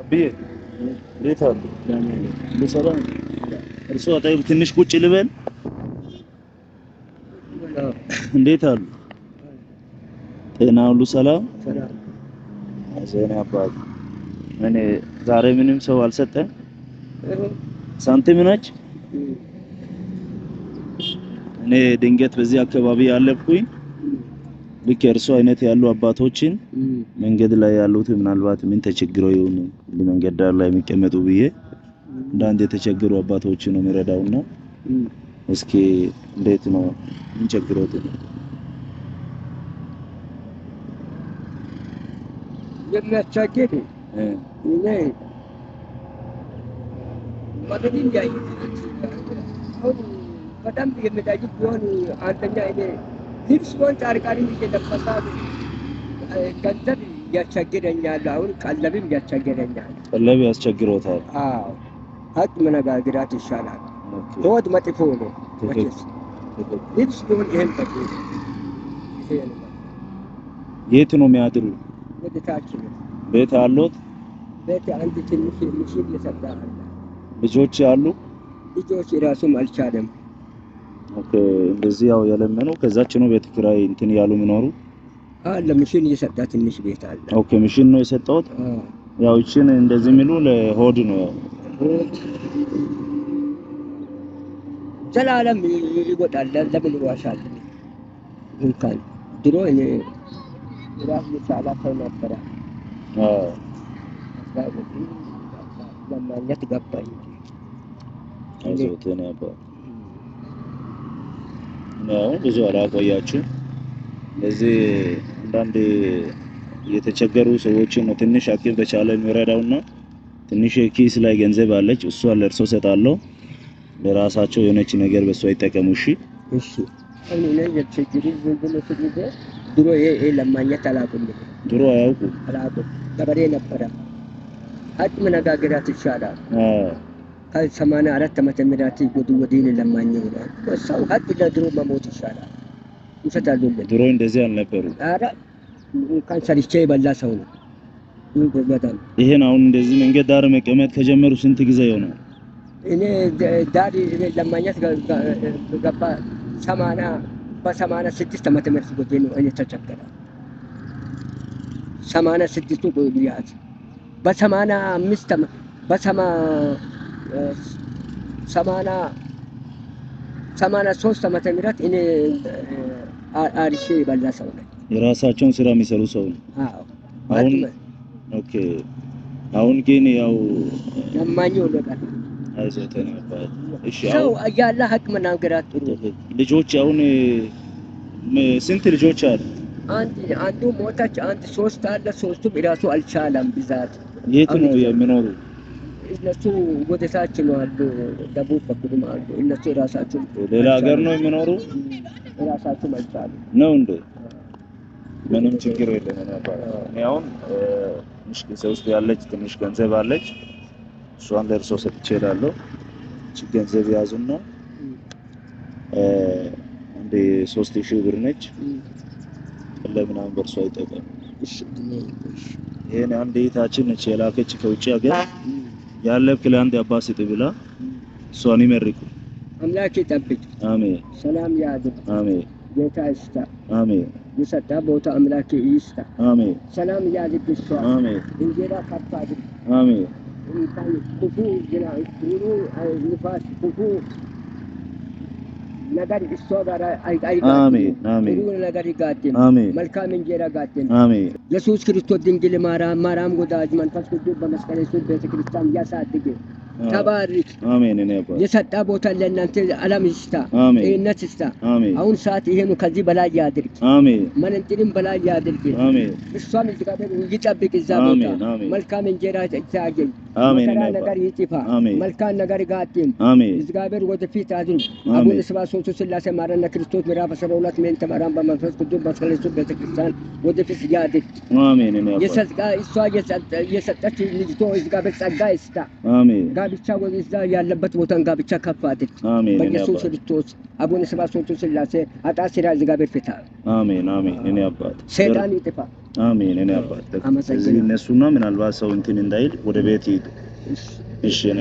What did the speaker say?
አብዬ እንዴት አሉ? ሰላም እርሶ አጠገብ ትንሽ ቁጭ ልበል? እንዴት አሉ? ጤና ሁሉ ሰላም? ዜና አባት እኔ ዛሬ ምንም ሰው አልሰጠም? ሳንቲም ነች? እኔ ድንገት በዚህ አካባቢ ያለፍኩኝ ልክ እርሶ አይነት ያሉ አባቶችን መንገድ ላይ ያሉት ምናልባት ምን ተቸግረው ይሆን መንገድ ዳር ላይ የሚቀመጡ ብዬ እንዳንድ የተቸገሩ አባቶችን ነው የሚረዳውና እስኪ እንዴት ነው ምን ቸግሮት ነው የሚያስቸግር እኔ ማለትም ያይ አሁን በጣም የሚጠይቅ ቢሆን አንደኛ እኔ ልብስ ሆን ጫርቃሪም እየለበሳ ገንዘብ ያስቸግረኛል። አሁን ቀለብም ያስቸግረኛል። ቀለብ ያስቸግሮታል? አዎ ሀቅ መነጋገራት ይሻላል። ሆድ መጥፎ ነው። ልብስ ቢሆን ይሄን በቂ የት ነው የሚያድሩ? ወደታችን ቤት አሉት? ቤት አንድ ትንሽ ምሽግ ይሰጣል። ልጆች አሉ? ልጆች ራሱም አልቻለም። ኦኬ እንደዚህ ያው የለመኑ ከዛች ነው ቤት ኪራይ እንትን ያሉ የሚኖሩ? አለ ምሽን እየሰጣ ትንሽ ቤት አለ። ኦኬ ምሽን ነው የሰጠሁት? ያው እቺን እንደዚህ የሚሉ ለሆድ ነው ያው ዘላለም ይወጣል። ለምን ይዋሻል? እንኳን ድሮ እኔ ራስ መቻላ ሰው ነበረ። ለማግኘት ገባኝ። አይዞትን ያባ ነው ብዙ አላቆያችሁ። ለዚህ አንዳንድ የተቸገሩ ሰዎችን ነው ትንሽ አክቲቭ በቻለ የሚረዳውና ትንሽ ኪስ ላይ ገንዘብ አለች እሷን ለእርሶ ሰጣለሁ። ለራሳቸው የሆነች ነገር በሷ ይጠቀሙ። እሺ እሺ። እኔ የቸግሪ ዝንብሎ ትግዜ ድሮ ይሄ ለማግኘት አላውቅም። ድሮ አያውቁ አላውቅም። ገበሬ ነበረ። ሀቅ መነጋገራት ይሻላል። ከ84 ዓመተ ምህረት ወዲህ ለማግኘት ነው ሰው ሀቅ ለድሮ መሞት ይሻላል። ይፈታሉ። ድሮ እንደዚህ አልነበሩ። አረ እንኳን ሰርቼ የበላ ሰው ነው። በጣም ይሄን አሁን እንደዚህ መንገድ ዳር መቀመጥ ከጀመሩ ስንት ጊዜ ይሆናል? እኔ ዳሪ ለማግኘት ገባ 86 ዓመተ ምህረት ወዲህ ነው እኔ ተቸገረ። 86ቱ ቆይያት በ85 83 ዓመተ ምህረት እኔ አርሼ የበላ ሰው ነኝ። የራሳቸውን ስራ የሚሰሩ ሰው ነው። አዎ አሁን ኦኬ። አሁን ግን ያው ለማኝው ነገር አይዞተን አባት። እሺ ሰው ያለ ሀቅ መናገራት ጥሩ። ልጆች አሁን ስንት ልጆች አሉ? አንዱ ሞታች፣ አንድ 3 አለ። 3ቱም እራሱ አልቻለም ብዛት። የት ነው የሚኖሩ? እነሱ ወደታች ነው አሉ፣ ደቡብ በኩልም አሉ። እነሱ ራሳቸው ሌላ ሀገር ነው የሚኖሩ? ራሳቸው አልቻሉ ነው እንዴ? ምንም ችግር የለም ነበር። እኔ አሁን ትንሽ ጊዜ ውስጥ ያለች ትንሽ ገንዘብ አለች እሷን ለእርሶ ሰጥቼ እላለሁ። እቺ ገንዘብ ያዙና እንደ 3000 ብር ነች። ለምናምን በእርሶ አይጠቀም። እሺ ይሄን አንድ እህታችን ነች የላከች ከውጭ ሀገር ያለብ ክላንት አባስ ይጥብላ እሷን ይመርቁ። አምላክ ይጠብቅ። አሜን። ሰላም ያድርግ። አሜን። ጌታ ይስጣ። አሜን። የሰጣ ቦታ አምላክ ይስጣ። አሜን። ሰላም ያድርግ። እሷ አሜን። እንጀራ ከፍ አድርግ። አሜን። እንኳን ክፉ ዝናብ ጥሩ ንፋስ ክፉ ነገር እሷ ጋር አይጋጥም። አሜን። አሜን። ጥሩ ነገር ይጋጥም። አሜን። መልካም እንጀራ ጋጥም። አሜን። ኢየሱስ ክርስቶስ ድንግል ማርያም ወዳጅ መንፈስ ቅዱስ በመስቀል ስር ቤተክርስቲያን ያሳድግ። ተባረክ። አሜን። እኔ አባ የሰጣ ቦታ ለእናንተ ዓለም ይስጣ። ጤንነት ይስጣ። አሁን ሰዓት ይሄ ነው። ከዚህ በላይ ያድርግ። አሜን። መንንጥንም በላይ ያድርግ። አሜን። እሷም እግዚአብሔር ይጠብቅ። እዛ ቦታ መልካም እንጀራ ታገኝ። መከራ ነገር ይጥፋ። መልካም ነገር ጋጥም። እግዚአብሔር ወደፊት አድርግ። አቡነ ስብሐት ስላሴ ማረነ ክርስቶስ ምዕራፍ 12 ሜንተ ማርያም በመንፈስ ቅዱስ በመስቀል ስር ቤተክርስቲያን ወደፊት ያድርግ። አሜን። እኔ አባ የሰጣ እሷ የሰጠች ልጅቶ እግዚአብሔር ጸጋ ይስጣ። አሜን። ጋብቻ ወደዛ ያለበት ቦታን ጋብቻ ከፍ አድርግ። አሜን። በኢየሱስ ክርስቶስ አቡነ ስብሐት ስላሴ አጣ ሲራ እግዚአብሔር ፍታ። አሜን። አሜን። እኔ አባት ሰይጣን ይጥፋ። አሜን እኔ አባት እዚህ እነሱና ምናልባት ሰው እንትን እንዳይል ወደ ቤት ይሄዱ እሺ እኔ